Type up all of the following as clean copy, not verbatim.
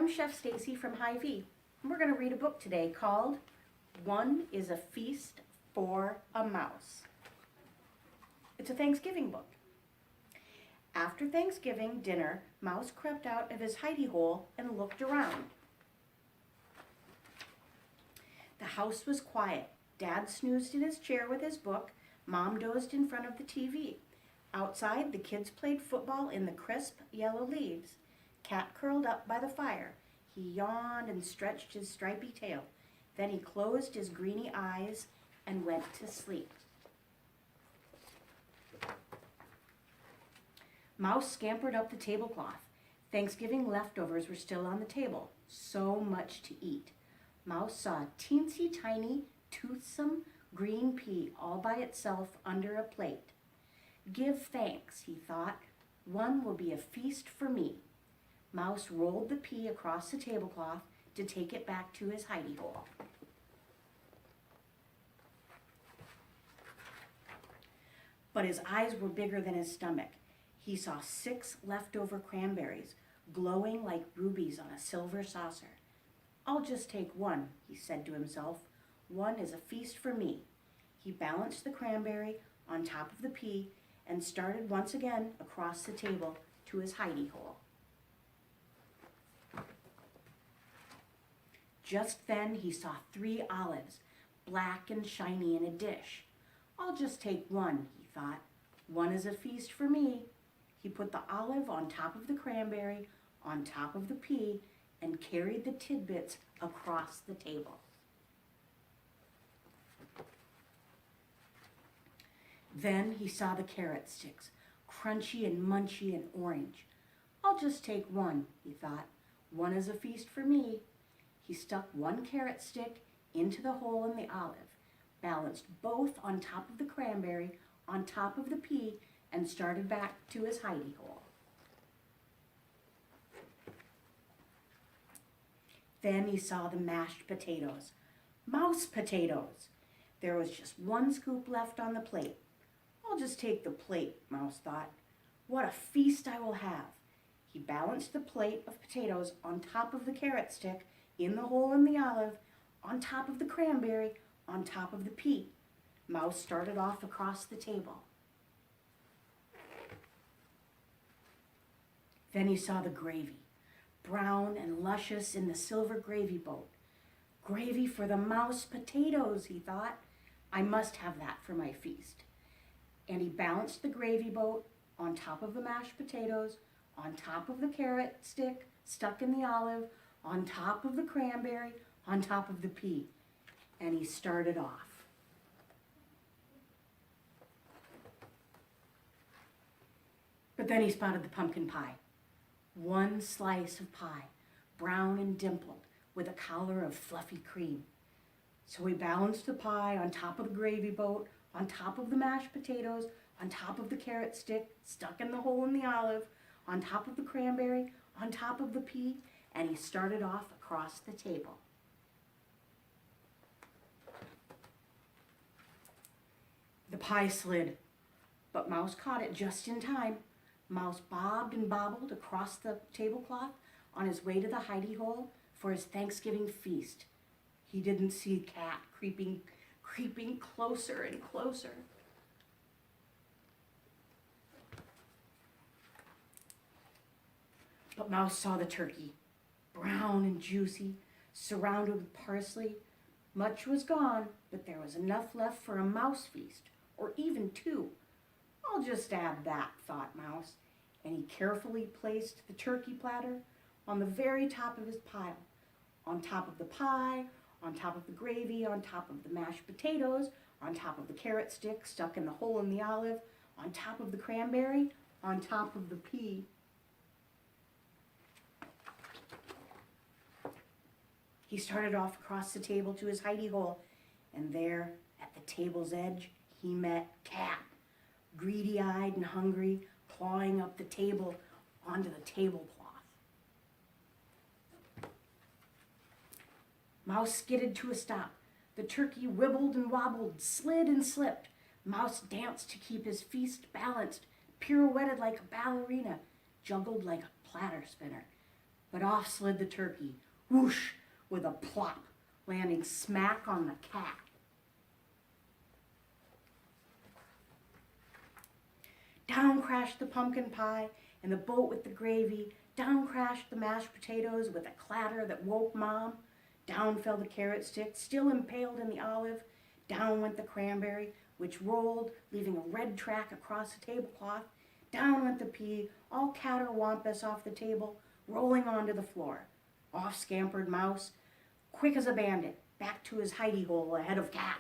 I'm Chef Staci from Hy-vee, and we're going to read a book today called One is a Feast for a Mouse. It's a Thanksgiving book. After Thanksgiving dinner, Mouse crept out of his hidey hole and looked around. The house was quiet. Dad snoozed in his chair with his book. Mom dozed in front of the TV. Outside, the kids played football in the crisp yellow leaves. Cat curled up by the fire. He yawned and stretched his stripy tail. Then he closed his greeny eyes and went to sleep. Mouse scampered up the tablecloth. Thanksgiving leftovers were still on the table. So much to eat. Mouse saw a teensy tiny, toothsome green pea all by itself under a plate. Give thanks, he thought. One will be a feast for me. Mouse rolled the pea across the tablecloth to take it back to his hidey hole. But his eyes were bigger than his stomach. He saw 6 leftover cranberries, glowing like rubies on a silver saucer. I'll just take one, he said to himself. One is a feast for me. He balanced the cranberry on top of the pea and started once again across the table to his hidey hole. Just then he saw 3 olives, black and shiny in a dish. I'll just take one, he thought. One is a feast for me. He put the olive on top of the cranberry, on top of the pea, and carried the tidbits across the table. Then he saw the carrot sticks, crunchy and munchy and orange. I'll just take one, he thought. One is a feast for me. He stuck one carrot stick into the hole in the olive, balanced both on top of the cranberry, on top of the pea, and started back to his hidey hole. Then he saw the mashed potatoes, mouse potatoes. There was just one scoop left on the plate. I'll just take the plate, Mouse thought. What a feast I will have. He balanced the plate of potatoes on top of the carrot stick, in the hole in the olive, on top of the cranberry, on top of the pea. Mouse started off across the table. Then he saw the gravy, brown and luscious in the silver gravy boat. Gravy for the mouse potatoes, he thought. I must have that for my feast. And he balanced the gravy boat on top of the mashed potatoes, on top of the carrot stick stuck in the olive, on top of the cranberry, on top of the pea. And he started off. But then he spotted the pumpkin pie. One slice of pie, brown and dimpled, with a collar of fluffy cream. So he balanced the pie on top of the gravy boat, on top of the mashed potatoes, on top of the carrot stick stuck in the hole in the olive, on top of the cranberry, on top of the pea, and he started off across the table. The pie slid, but Mouse caught it just in time. Mouse bobbed and bobbled across the tablecloth on his way to the hidey hole for his Thanksgiving feast. He didn't see Cat creeping closer and closer. But Mouse saw the turkey, brown and juicy, surrounded with parsley. Much was gone, but there was enough left for a mouse feast, or even 2. I'll just add that, thought Mouse, and he carefully placed the turkey platter on the very top of his pile, on top of the pie, on top of the gravy, on top of the mashed potatoes, on top of the carrot stick stuck in the hole in the olive, on top of the cranberry, on top of the pea. He started off across the table to his hidey hole, and there, at the table's edge, he met Cat, greedy-eyed and hungry, clawing up the table onto the tablecloth. Mouse skidded to a stop. The turkey wibbled and wobbled, slid and slipped. Mouse danced to keep his feast balanced, pirouetted like a ballerina, juggled like a platter spinner. but off slid the turkey, whoosh, with a plop, landing smack on the cat. Down crashed the pumpkin pie and the boat with the gravy. Down crashed the mashed potatoes with a clatter that woke Mom. Down fell the carrot stick, still impaled in the olive. Down went the cranberry, which rolled, leaving a red track across the tablecloth. Down went the pea, all catterwampus off the table, rolling onto the floor. Off scampered Mouse, quick as a bandit, back to his hidey hole ahead of Cat.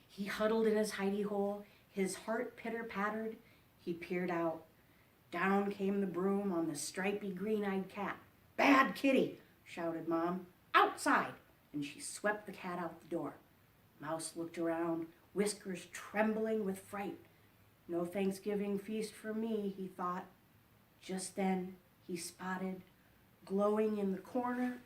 He huddled in his hidey hole, his heart pitter-pattered. He peered out. Down came the broom on the stripy green-eyed cat. "Bad kitty!" shouted Mom. "Outside!" And she swept the cat out the door. Mouse looked around, whiskers trembling with fright. No Thanksgiving feast for me, he thought. Just then he spotted, glowing in the corner,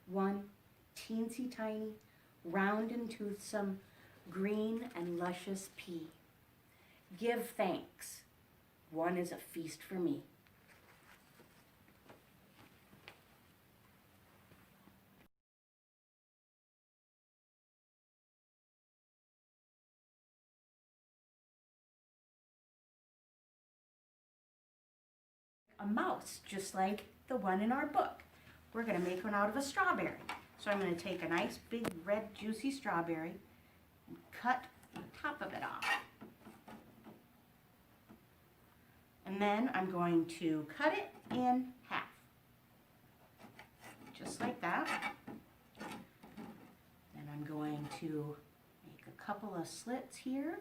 one teensy tiny, round and toothsome, green and luscious pea. Give thanks. One is a feast for me. A mouse, just like the one in our book. We're going to make one out of a strawberry. So I'm going to take a nice big red juicy strawberry and cut the top of it off. And then I'm going to cut it in half. Just like that. Then I'm going to make a couple of slits here.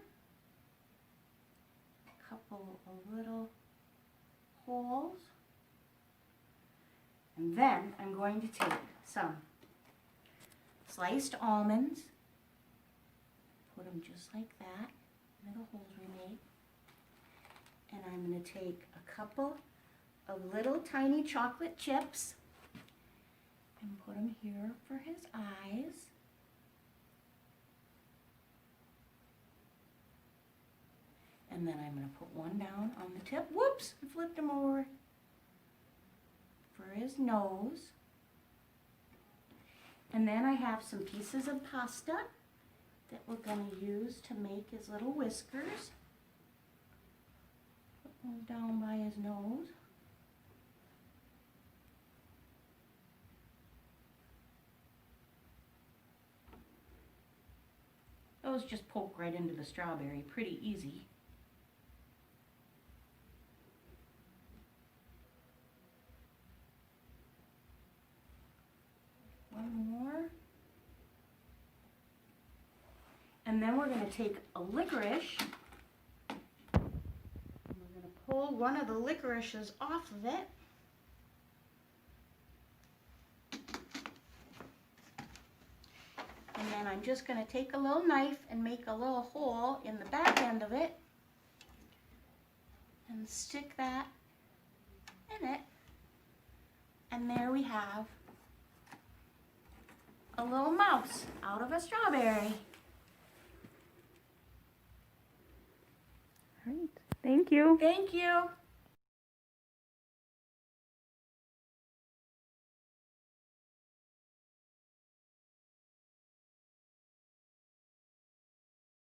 A couple of little holes. And then I'm going to take some sliced almonds, put them just like that, little holes we made. And I'm going to take a couple of little tiny chocolate chips and put them here for his eyes. And then I'm going to put one down on the tip. Whoops, I flipped him over. For his nose. And then I have some pieces of pasta that we're going to use to make his little whiskers. Put those down by his nose. Those just poke right into the strawberry, pretty easy. One more. And then we're going to take a licorice. And we're going to pull one of the licorices off of it. And then I'm just going to take a little knife and make a little hole in the back end of it. And stick that in it. And there we have a little mouse out of a strawberry. All right. Thank you. Thank you.